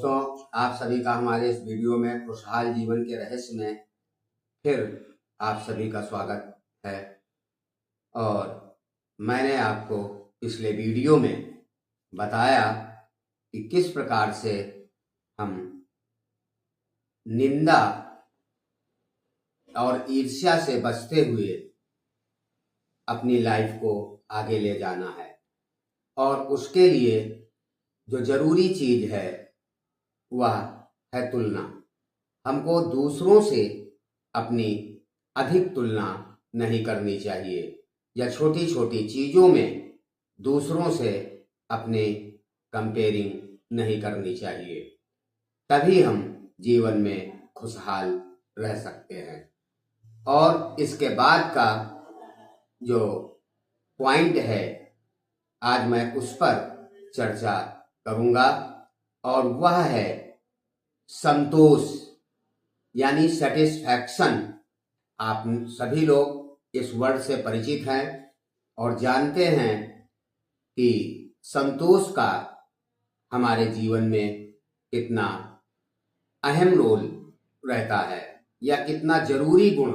दोस्तों, आप सभी का हमारे इस वीडियो में खुशहाल जीवन के रहस्य में फिर आप सभी का स्वागत है। और मैंने आपको पिछले वीडियो में बताया कि किस प्रकार से हम निंदा और ईर्ष्या से बचते हुए अपनी लाइफ को आगे ले जाना है। और उसके लिए जो जरूरी चीज है वह है तुलना। हमको दूसरों से अपनी अधिक तुलना नहीं करनी चाहिए या छोटी छोटी चीजों में दूसरों से अपने कंपेयरिंग नहीं करनी चाहिए। तभी हम जीवन में खुशहाल रह सकते हैं। और इसके बाद का जो पॉइंट है आज मैं उस पर चर्चा करूंगा और वह है संतोष यानी सेटिस्फैक्शन। आप सभी लोग इस वर्ड से परिचित हैं और जानते हैं कि संतोष का हमारे जीवन में कितना अहम रोल रहता है या कितना जरूरी गुण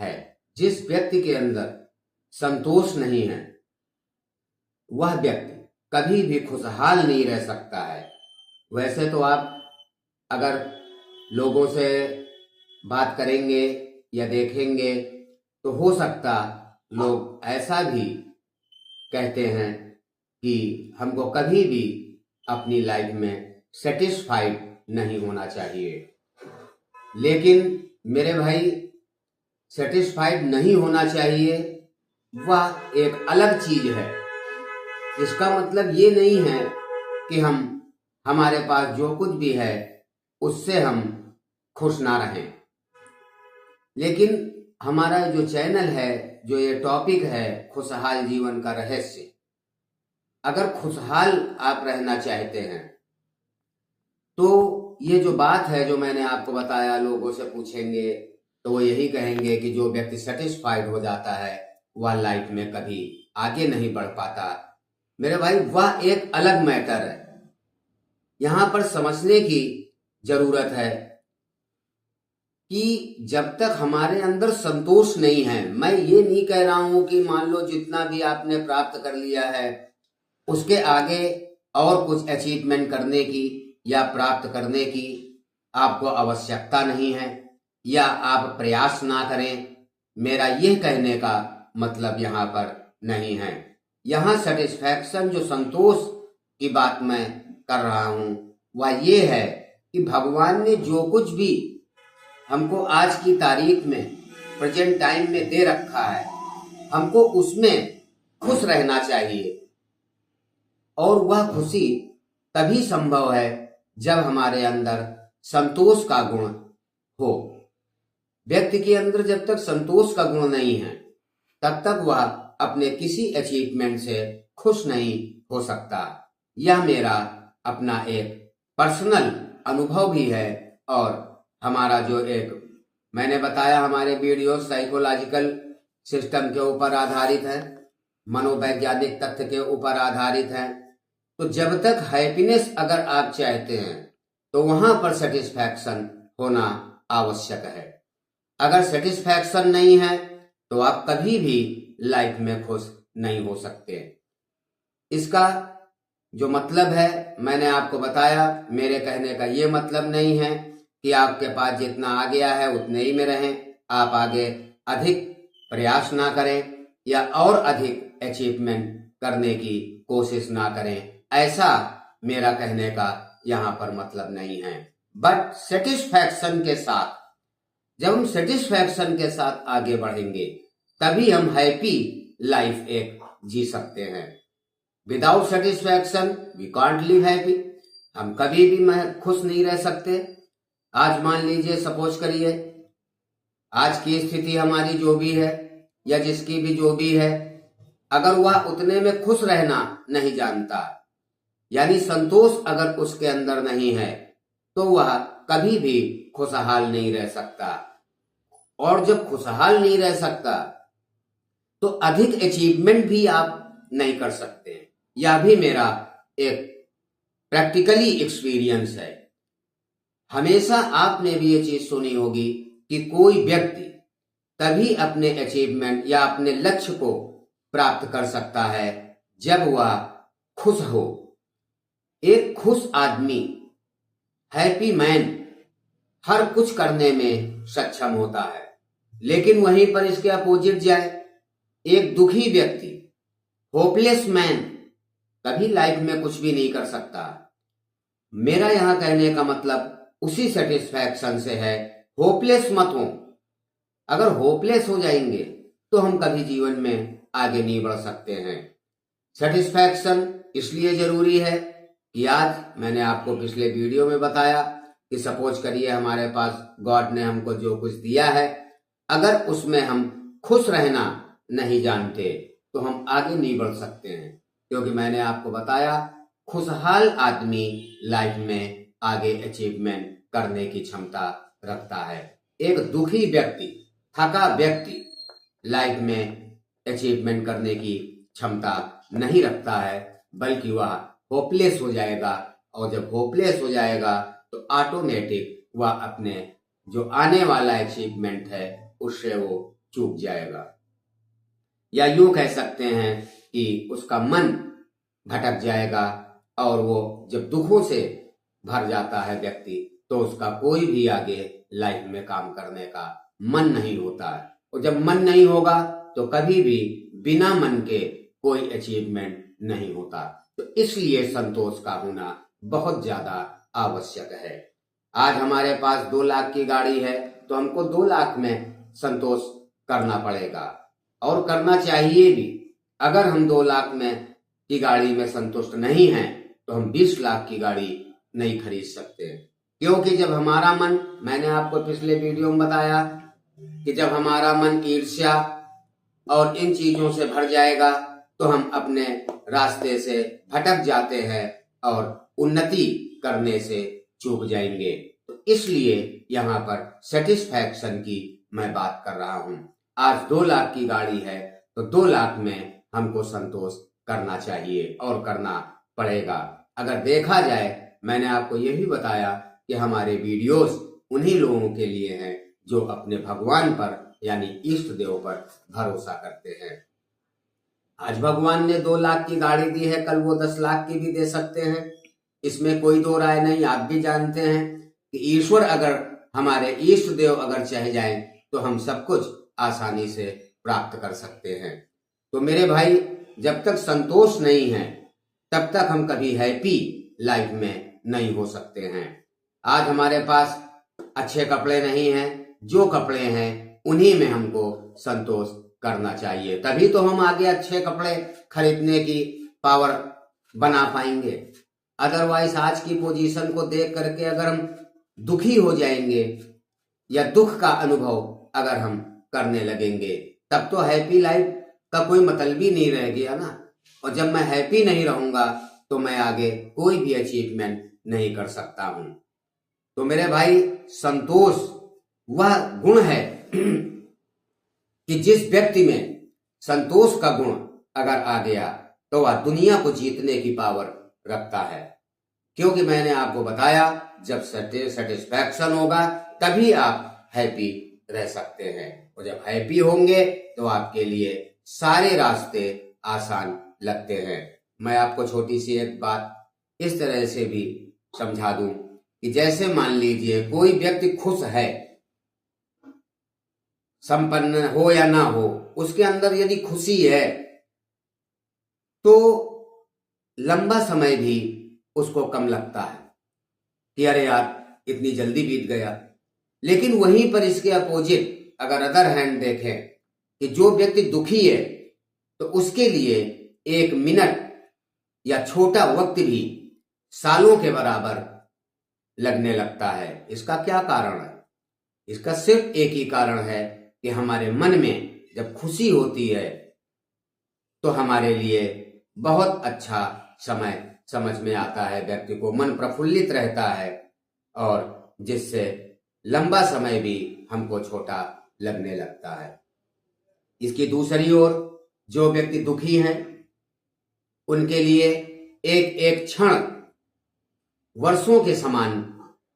है। जिस व्यक्ति के अंदर संतोष नहीं है वह व्यक्ति कभी भी खुशहाल नहीं रह सकता है। वैसे तो आप अगर लोगों से बात करेंगे या देखेंगे तो हो सकता लोग ऐसा भी कहते हैं कि हमको कभी भी अपनी लाइफ में सेटिस्फाइड नहीं होना चाहिए। लेकिन मेरे भाई, सेटिस्फाइड नहीं होना चाहिए वह एक अलग चीज है। इसका मतलब ये नहीं है कि हमारे पास जो कुछ भी है उससे हम खुश ना रहें। लेकिन हमारा जो चैनल है, जो ये टॉपिक है खुशहाल जीवन का रहस्य, अगर खुशहाल आप रहना चाहते हैं तो ये जो बात है जो मैंने आपको बताया, लोगों से पूछेंगे तो वो यही कहेंगे कि जो व्यक्ति सेटिस्फाइड हो जाता है वह लाइफ में कभी आगे नहीं बढ़ पाता। मेरे भाई, वह एक अलग मैटर है। यहां पर समझने की जरूरत है कि जब तक हमारे अंदर संतोष नहीं है, मैं ये नहीं कह रहा हूं कि मान लो जितना भी आपने प्राप्त कर लिया है उसके आगे और कुछ अचीवमेंट करने की या प्राप्त करने की आपको आवश्यकता नहीं है या आप प्रयास ना करें। मेरा यह कहने का मतलब यहाँ पर नहीं है। यहाँ सेटिस्फैक्शन, जो संतोष की बात मैं कर रहा हूं वह ये है कि भगवान ने जो कुछ भी हमको आज की तारीख में, प्रेजेंट टाइम में दे रखा है, हमको उसमें खुश रहना चाहिए। और वह खुशी तभी संभव है जब हमारे अंदर संतोष का गुण हो। व्यक्ति के अंदर जब तक संतोष का गुण नहीं है तब तक वह अपने किसी अचीवमेंट से खुश नहीं हो सकता। यह मेरा अपना एक पर्सनल अनुभव भी है। और हमारा जो एक मैंने बताया, हमारे वीडियो साइकोलॉजिकल सिस्टम के ऊपर आधारित है, मनोवैज्ञानिक तथ्य के ऊपर आधारित है। तो जब तक हैप्पीनेस अगर आप चाहते हैं तो वहां पर सेटिस्फैक्शन होना आवश्यक है। अगर सेटिस्फैक्शन नहीं है तो आप कभी भी लाइफ में खुश नहीं हो सकते। इसका जो मतलब है मैंने आपको बताया। मेरे कहने का ये मतलब नहीं है कि आपके पास जितना आ गया है उतने ही में रहें, आप आगे अधिक प्रयास ना करें या और अधिक अचीवमेंट करने की कोशिश ना करें। ऐसा मेरा कहने का यहाँ पर मतलब नहीं है। बट सेटिस्फैक्शन के साथ, जब हम सेटिस्फैक्शन के साथ आगे बढ़ेंगे तभी हम हैप्पी लाइफ एक जी सकते हैं। Without satisfaction we can't live happy. हम कभी भी खुश नहीं रह सकते। आज मान लीजिए, सपोज करिए, आज की स्थिति हमारी जो भी है या जिसकी भी जो भी है, अगर वह उतने में खुश रहना नहीं जानता, यानी संतोष अगर उसके अंदर नहीं है, तो वह कभी भी खुशहाल नहीं रह सकता। और जब खुशहाल नहीं रह सकता तो अधिक अचीवमेंट भी आप नहीं कर सकते। यह भी मेरा एक प्रैक्टिकली एक्सपीरियंस है। हमेशा आपने भी ये चीज सुनी होगी कि कोई व्यक्ति तभी अपने अचीवमेंट या अपने लक्ष्य को प्राप्त कर सकता है जब वह खुश हो। एक खुश आदमी, हैप्पी मैन, हर कुछ करने में सक्षम होता है। लेकिन वहीं पर इसके अपोजिट जाए, एक दुखी व्यक्ति, होपलेस मैन, कभी लाइफ में कुछ भी नहीं कर सकता। मेरा यहां कहने का मतलब उसी सेटिस्फैक्शन से है, होपलेस मत हो। अगर होपलेस हो जाएंगे तो हम कभी जीवन में आगे नहीं बढ़ सकते हैं। सेटिस्फैक्शन इसलिए जरूरी है कि आज मैंने आपको पिछले वीडियो में बताया कि सपोज करिए हमारे पास गॉड ने हमको जो कुछ दिया है, अगर उसमें हम खुश रहना नहीं जानते तो हम आगे नहीं बढ़ सकते हैं। क्योंकि मैंने आपको बताया, खुशहाल आदमी लाइफ में आगे अचीवमेंट करने की क्षमता रखता है। एक दुखी व्यक्ति, थका व्यक्ति लाइफ में अचीवमेंट करने की क्षमता नहीं रखता है, बल्कि वह होपलेस हो जाएगा। और जब होपलेस हो जाएगा तो ऑटोमेटिक वह अपने जो आने वाला अचीवमेंट है उससे वो चूक जाएगा। या यूं कह सकते हैं कि उसका मन भटक जाएगा और वो जब दुखों से भर जाता है व्यक्ति तो उसका कोई भी आगे लाइफ में काम करने का मन नहीं होता है। और जब मन नहीं होगा तो कभी भी बिना मन के कोई अचीवमेंट नहीं होता। तो इसलिए संतोष का होना बहुत ज्यादा आवश्यक है। आज हमारे पास 2 लाख की गाड़ी है तो हमको 2 लाख में संतोष करना पड़ेगा और करना चाहिए भी। अगर हम 2 लाख में की गाड़ी में संतुष्ट नहीं हैं तो हम 20 लाख की गाड़ी नहीं खरीद सकते। क्योंकि जब हमारा मन, मैंने आपको पिछले वीडियो में बताया कि जब हमारा मन ईर्ष्या और इन चीजों से भर जाएगा तो हम अपने रास्ते से भटक जाते हैं और उन्नति करने से चूक जाएंगे। तो इसलिए यहाँ पर सेटिस्फैक्शन की मैं बात कर रहा हूँ। आज 2 लाख की गाड़ी है तो 2 लाख में हमको संतोष करना चाहिए और करना पड़ेगा। अगर देखा जाए, मैंने आपको ये भी बताया कि हमारे वीडियोस उन्हीं लोगों के लिए हैं जो अपने भगवान पर यानी इष्ट देव पर भरोसा करते हैं। आज भगवान ने 2 लाख की गाड़ी दी है, कल वो 10 लाख की भी दे सकते हैं, इसमें कोई दो राय नहीं। आप भी जानते हैं कि ईश्वर अगर, हमारे इष्ट देव अगर चाह जाएं तो हम सब कुछ आसानी से प्राप्त कर सकते हैं। तो मेरे भाई, जब तक संतोष नहीं है तब तक हम कभी हैप्पी लाइफ में नहीं हो सकते हैं। आज हमारे पास अच्छे कपड़े नहीं हैं, जो कपड़े हैं उन्हीं में हमको संतोष करना चाहिए, तभी तो हम आगे अच्छे कपड़े खरीदने की पावर बना पाएंगे। अदरवाइज आज की पोजीशन को देख करके अगर हम दुखी हो जाएंगे या दुख का अनुभव अगर हम करने लगेंगे तब तो हैप्पी लाइफ का कोई मतलब ही नहीं रह गया ना। और जब मैं हैप्पी नहीं रहूंगा तो मैं आगे कोई भी अचीवमेंट नहीं कर सकता हूं। तो मेरे भाई, संतोष वह गुण है कि जिस व्यक्ति में संतोष का गुण अगर आ गया तो वह दुनिया को जीतने की पावर रखता है। क्योंकि मैंने आपको बताया, जब सेटिस्फैक्शन होगा तभी आप हैप्पी रह सकते हैं। और जब हैप्पी होंगे तो आपके लिए सारे रास्ते आसान लगते हैं। मैं आपको छोटी सी एक बात इस तरह से भी समझा दूं कि जैसे मान लीजिए कोई व्यक्ति खुश है, संपन्न हो या ना हो, उसके अंदर यदि खुशी है तो लंबा समय भी उसको कम लगता है कि अरे यार इतनी जल्दी बीत गया। लेकिन वहीं पर इसके अपोजिट अगर अदर हैंड देखें कि जो व्यक्ति दुखी है तो उसके लिए 1 मिनट या छोटा वक्त भी सालों के बराबर लगने लगता है। इसका क्या कारण है? इसका सिर्फ एक ही कारण है कि हमारे मन में जब खुशी होती है तो हमारे लिए बहुत अच्छा समय समझ में आता है, व्यक्ति को मन प्रफुल्लित रहता है और जिससे लंबा समय भी हमको छोटा लगने लगता है। इसकी दूसरी ओर जो व्यक्ति दुखी हैं उनके लिए एक एक क्षण वर्षों के समान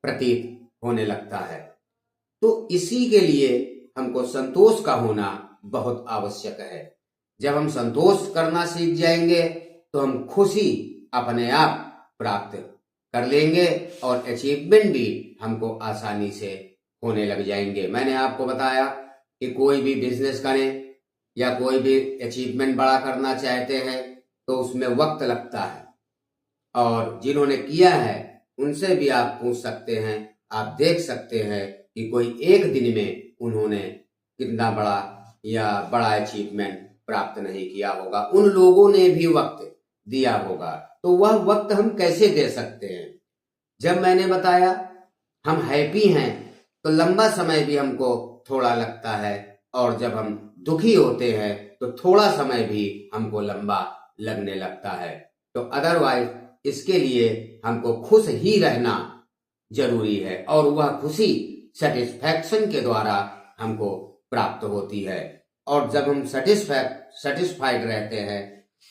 प्रतीत होने लगता है। तो इसी के लिए हमको संतोष का होना बहुत आवश्यक है। जब हम संतोष करना सीख जाएंगे तो हम खुशी अपने आप प्राप्त कर लेंगे और अचीवमेंट भी हमको आसानी से होने लग जाएंगे। मैंने आपको बताया कि कोई भी बिजनेस करें या कोई भी अचीवमेंट बड़ा करना चाहते हैं तो उसमें वक्त लगता है, और जिन्होंने किया है उनसे भी आप पूछ सकते हैं, आप देख सकते हैं कि कोई एक दिन में उन्होंने कितना बड़ा अचीवमेंट प्राप्त नहीं किया होगा। उन लोगों ने भी वक्त दिया होगा। तो वह वक्त हम कैसे दे सकते हैं? जब मैंने बताया हम हैप्पी हैं तो लंबा समय भी हमको थोड़ा लगता है, और जब हम दुखी होते हैं तो थोड़ा समय भी हमको लंबा लगने लगता है। तो अदरवाइज इसके लिए हमको खुश ही रहना जरूरी है, और वह खुशी सेटिस्फैक्शन के द्वारा हमको प्राप्त होती है। और जब हम सेटिस्फाइड रहते हैं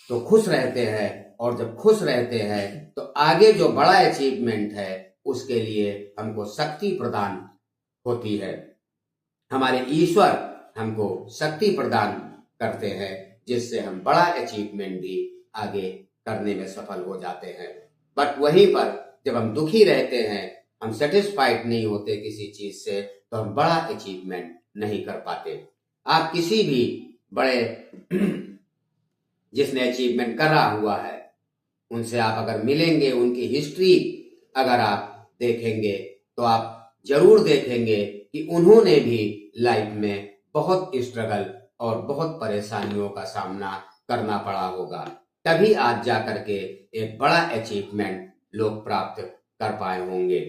तो खुश रहते हैं, और जब खुश रहते हैं तो आगे जो बड़ा अचीवमेंट है उसके लिए हमको शक्ति प्रदान होती है। हमारे ईश्वर हमको शक्ति प्रदान करते हैं, जिससे हम बड़ा अचीवमेंट भी आगे करने में सफल हो जाते हैं। बट वहीं पर जब हम दुखी रहते हैं, हम सेटिस्फाइड नहीं होते किसी चीज से, तो हम बड़ा अचीवमेंट नहीं कर पाते। आप किसी भी बड़े जिसने अचीवमेंट करा हुआ है उनसे आप अगर मिलेंगे, उनकी हिस्ट्री अगर आप देखेंगे तो आप जरूर देखेंगे कि उन्होंने भी लाइफ में बहुत स्ट्रगल और बहुत परेशानियों का सामना करना पड़ा होगा, तभी आज जाकर के एक बड़ा अचीवमेंट लोग प्राप्त कर पाए होंगे।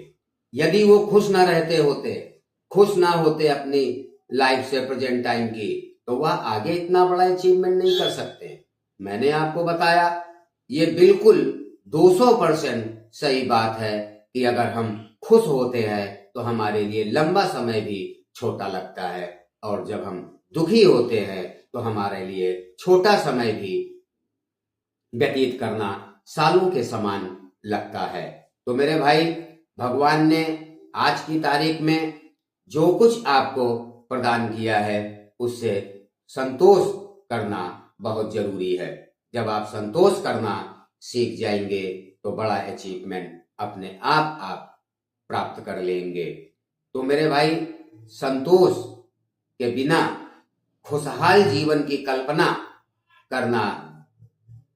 यदि वो खुश ना होते अपनी लाइफ से, प्रेजेंट टाइम की, तो वह आगे इतना बड़ा अचीवमेंट नहीं कर सकते। मैंने आपको बताया ये बिल्कुल 200% सही बात है कि अगर हम खुश होते हैं तो हमारे लिए लंबा समय भी छोटा लगता है, और जब हम दुखी होते हैं तो हमारे लिए छोटा समय भी व्यतीत करना सालों के समान लगता है। तो मेरे भाई, भगवान ने आज की तारीख में जो कुछ आपको प्रदान किया है उससे संतोष करना बहुत जरूरी है। जब आप संतोष करना सीख जाएंगे तो बड़ा अचीवमेंट अपने आप प्राप्त कर लेंगे। तो मेरे भाई, संतोष के बिना खुशहाल जीवन की कल्पना करना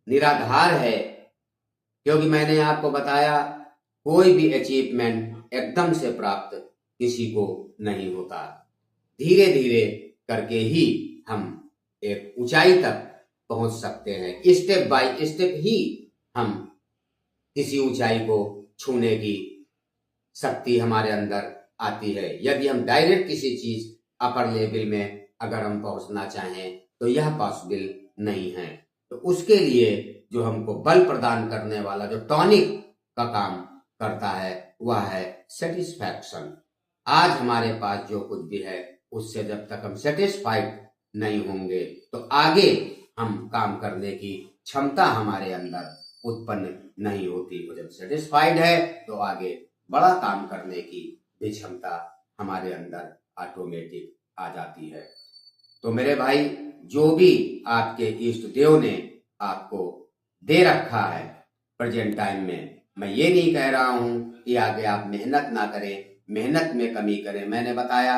निराधार है, क्योंकि मैंने आपको बताया कोई भी अचीवमेंट एकदम से प्राप्त किसी को नहीं होता। धीरे धीरे करके ही हम एक ऊंचाई तक पहुंच सकते हैं। स्टेप बाय स्टेप ही हम किसी ऊंचाई को छूने की शक्ति हमारे अंदर आती है। यदि हम डायरेक्ट किसी चीज अपर लेवल में अगर हम पहुंचना चाहें तो यह पॉसिबल नहीं है। तो उसके लिए जो हमको बल प्रदान करने वाला जो टॉनिक का काम करता है वह है सेटिस्फैक्शन। आज हमारे पास जो कुछ भी है उससे जब तक हम सेटिस्फाइड नहीं होंगे तो आगे हम काम करने की क्षमता हमारे अंदर उत्पन्न नहीं होती। तो जब सेटिस्फाइड है तो आगे बड़ा काम करने की भी क्षमता हमारे अंदर ऑटोमेटिक आ जाती है। तो मेरे भाई, जो भी आपके इष्ट देव ने आपको दे रखा है प्रेजेंट टाइम में, मैं ये नहीं कह रहा हूं कि आगे आप मेहनत ना करें, मेहनत में कमी करें। मैंने बताया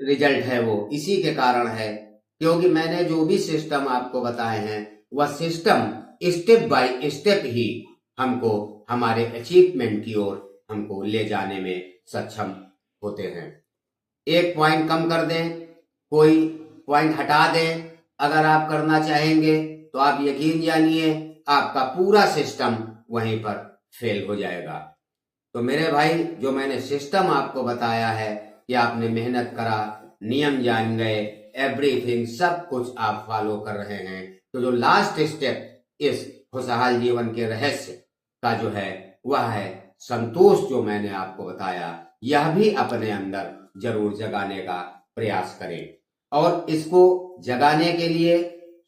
रिजल्ट है वो इसी के कारण है क्योंकि मैंने जो भी सिस्टम आपको बताए हैं वह सिस्टम स्टेप बाय स्टेप ही हमको हमारे अचीवमेंट की ओर हमको ले जाने में सक्षम होते हैं। एक पॉइंट कम कर दें, कोई पॉइंट हटा दें, अगर आप करना चाहेंगे तो आप यकीन जानिए आपका पूरा सिस्टम वहीं पर फेल हो जाएगा। तो मेरे भाई, जो मैंने सिस्टम आपको बताया है कि आपने मेहनत करा, नियम जान गए, एवरीथिंग सब कुछ आप फॉलो कर रहे हैं, तो जो लास्ट स्टेप इस खुशहाल जीवन के रहस्य का जो है वह है संतोष। जो मैंने आपको बताया यह भी अपने अंदर जरूर जगाने का प्रयास करें, और इसको जगाने के लिए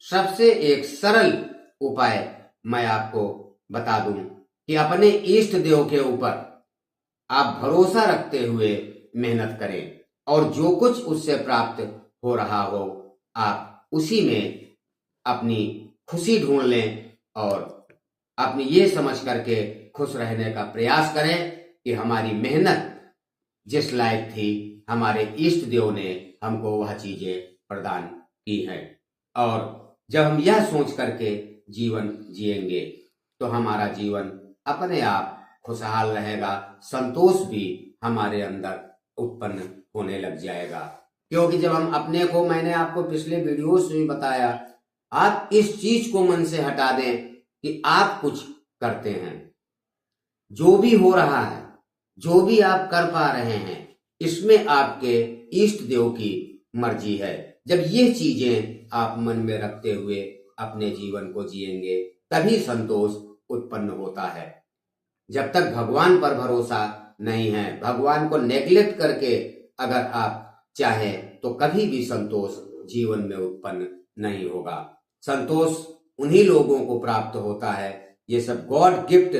सबसे एक सरल उपाय मैं आपको बता दूं कि अपने इष्ट देव के ऊपर आप भरोसा रखते हुए मेहनत करें और जो कुछ उससे प्राप्त हो रहा हो आप उसी में अपनी खुशी ढूंढ लें और अपनी ये समझ करके खुश रहने का प्रयास करें कि हमारी मेहनत जिस लायक थी हमारे इष्ट देव ने हमको वह चीजें प्रदान की हैं। और जब हम यह सोच करके जीवन जिएंगे तो हमारा जीवन अपने आप खुशहाल रहेगा, संतोष भी हमारे अंदर उत्पन्न होने लग जाएगा। क्योंकि जब हम अपने को, मैंने आपको पिछले वीडियोस में बताया, आप इस चीज को मन से हटा दें कि आप कुछ करते हैं। जो भी हो रहा है, जो भी आप कर पा रहे हैं, इसमें आपके इष्ट देव की मर्जी है। जब ये चीजें आप मन में रखते हुए अपने जीवन को जिएंगे तभी संतोष उत्पन्न होता है। जब तक भगवान पर भरोसा नहीं है, भगवान को नेग्लेक्ट करके अगर आप चाहें तो कभी भी संतोष जीवन में उत्पन्न नहीं होगा। संतोष उन्हीं लोगों को प्राप्त होता है, ये सब गॉड गिफ्ट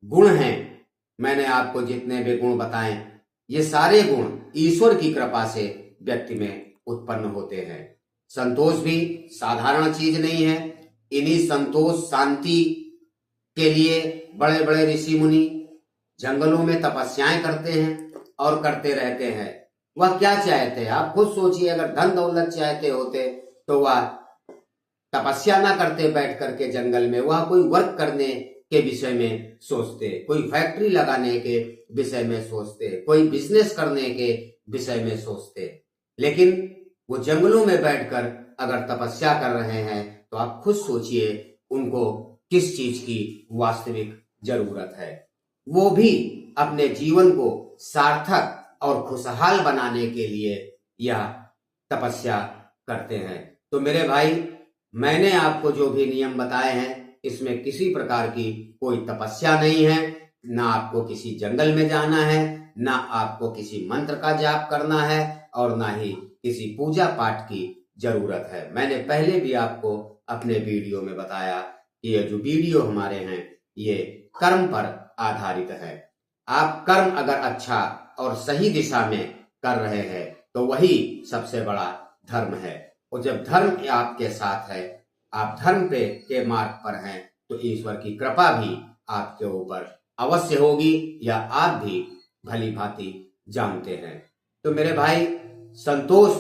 गुण हैं। मैंने आपको जितने भी गुण बताए ये सारे गुण ईश्वर की कृपा से व्यक्ति में उत्पन्न होते हैं। संतोष भी साधारण चीज नहीं है। इन्हीं संतोष शांति के लिए बड़े बड़े ऋषि मुनि जंगलों में तपस्याएं करते हैं और करते रहते हैं। वह क्या चाहते हैं आप खुद सोचिए। अगर धन दौलत चाहते होते तो वह तपस्या ना करते बैठ करके जंगल में, वह कोई वर्क करने के विषय में सोचते, कोई फैक्ट्री लगाने के विषय में सोचते, कोई बिजनेस करने के विषय में सोचते। लेकिन वो जंगलों में बैठकर अगर तपस्या कर रहे हैं तो आप खुद सोचिए उनको किस चीज की वास्तविक जरूरत है। वो भी अपने जीवन को सार्थक और खुशहाल बनाने के लिए यह तपस्या करते हैं। तो मेरे भाई, मैंने आपको जो भी नियम बताए हैं इसमें किसी प्रकार की कोई तपस्या नहीं है, ना आपको किसी जंगल में जाना है, ना आपको किसी मंत्र का जाप करना है और ना ही किसी पूजा पाठ की जरूरत है। मैंने पहले भी आपको अपने वीडियो में बताया कि ये जो वीडियो हमारे हैं ये कर्म पर आधारित है। आप कर्म अगर अच्छा और सही दिशा में कर रहे हैं तो वही सबसे बड़ा धर्म है। और जब धर्म आपके साथ है, आप धर्म के मार्ग पर हैं, तो ईश्वर की कृपा भी आपके ऊपर अवश्य होगी, या आप भी भली भांति जानते हैं। तो मेरे भाई, संतोष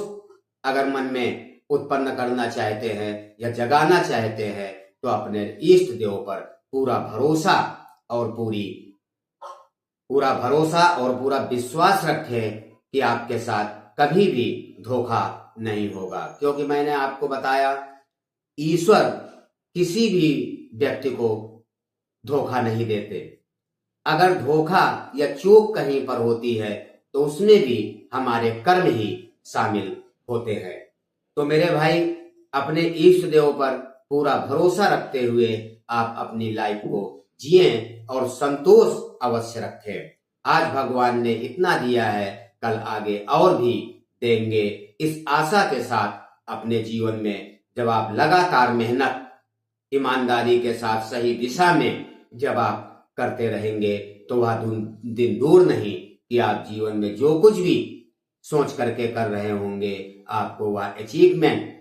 अगर मन में उत्पन्न करना चाहते हैं या जगाना चाहते हैं तो अपने इष्ट देव पर पूरा भरोसा और पूरा विश्वास रखें कि आपके साथ कभी भी धोखा नहीं होगा। क्योंकि मैंने आपको बताया, ईश्वर किसी भी व्यक्ति को धोखा नहीं देते। अगर धोखा या चूक कहीं पर होती है तो उसमें भी हमारे कर्म ही शामिल होते हैं। तो मेरे भाई, अपने इष्ट देव पर पूरा भरोसा रखते हुए आप अपनी लाइफ को जिए और संतोष अवश्य रखें। आज भगवान ने इतना दिया है, कल आगे और भी देंगे। इस आशा के साथ अपने जीवन में जब आप लगातार मेहनत ईमानदारी के साथ सही दिशा में जब आप करते रहेंगे तो वह दिन दूर नहीं कि आप जीवन में जो कुछ भी सोच करके कर रहे होंगे आपको वह अचीवमेंट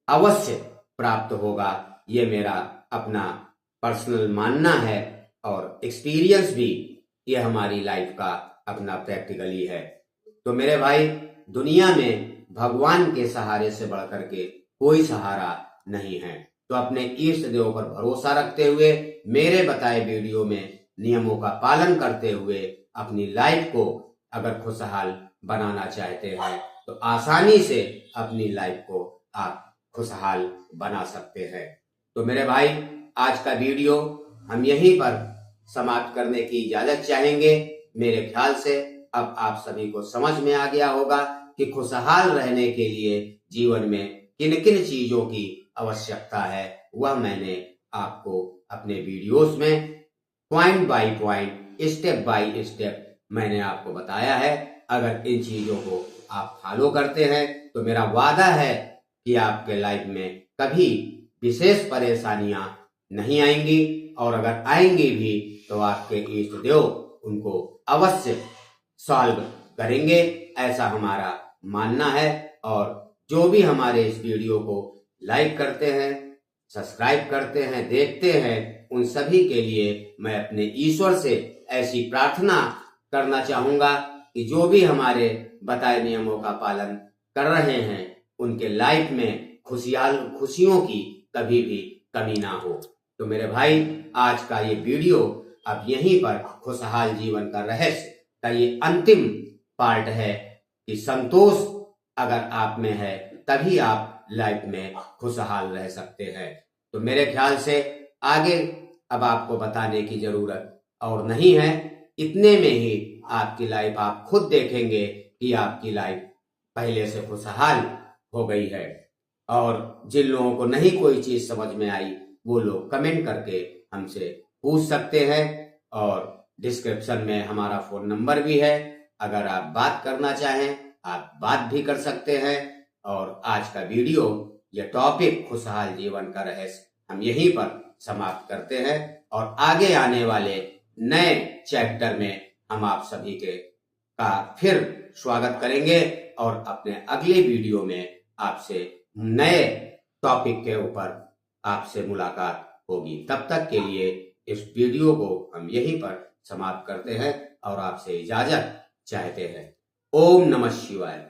अवश्य प्राप्त होगा। ये मेरा अपना पर्सनल मानना है और एक्सपीरियंस भी, ये हमारी लाइफ का अपना प्रैक्टिकली है। तो मेरे भाई, दुनिया में भगवान के सहारे से बढ़कर के कोई सहारा नहीं है। तो अपने इष्ट देव पर भरोसा रखते हुए मेरे बताए वीडियो में नियमों का पालन करते हुए अपनी लाइफ को अगर खुशहाल बनाना चाहते हैं तो आसानी से अपनी लाइफ को आप खुशहाल बना सकते हैं। तो मेरे भाई, आज का वीडियो हम यहीं पर समाप्त करने की इजाजत चाहेंगे। मेरे ख्याल से अब आप सभी को समझ में आ गया होगा कि खुशहाल रहने के लिए जीवन में किन किन चीजों की आवश्यकता है। वह मैंने आपको अपने वीडियोस में point by point, step by step मैंने आपको बताया है। अगर इन चीजों को आप फॉलो करते हैं तो मेरा वादा है कि आपके लाइफ में कभी विशेष परेशानियां नहीं आएंगी, और अगर आएंगी भी तो आपके इष्ट देव उनको अवश्य सॉल्व करेंगे, ऐसा हमारा मानना है। और जो भी हमारे इस वीडियो को लाइक करते हैं, सब्सक्राइब करते हैं, देखते हैं, उन सभी के लिए मैं अपने ईश्वर से ऐसी प्रार्थना करना चाहूंगा कि जो भी हमारे बताए नियमों का पालन कर रहे हैं उनके लाइफ में खुशियों की कभी भी कमी ना हो। तो मेरे भाई, आज का ये वीडियो अब यहीं पर खुशहाल जीवन का रहस्य का ये अंतिम पार्ट है कि संतोष अगर आप में है तभी आप लाइफ में खुशहाल रह सकते हैं। तो मेरे ख्याल से आगे अब आपको बताने की जरूरत और नहीं है। इतने में ही आपकी लाइफ आप खुद देखेंगे कि आपकी लाइफ पहले से खुशहाल हो गई है। और जिन लोगों को नहीं कोई चीज समझ में आई वो लोग कमेंट करके हमसे पूछ सकते हैं, और डिस्क्रिप्शन में हमारा फोन नंबर भी है। अगर आप बात करना चाहें आप बात भी कर सकते हैं। और आज का वीडियो, यह टॉपिक खुशहाल जीवन का रहस्य, हम यहीं पर समाप्त करते हैं। और आगे आने वाले नए चैप्टर में हम आप सभी का फिर स्वागत करेंगे और अपने अगले वीडियो में आपसे नए टॉपिक के ऊपर आपसे मुलाकात होगी। तब तक के लिए इस वीडियो को हम यहीं पर समाप्त करते हैं और आपसे इजाजत चाहते हैं। ओम नमः शिवाय।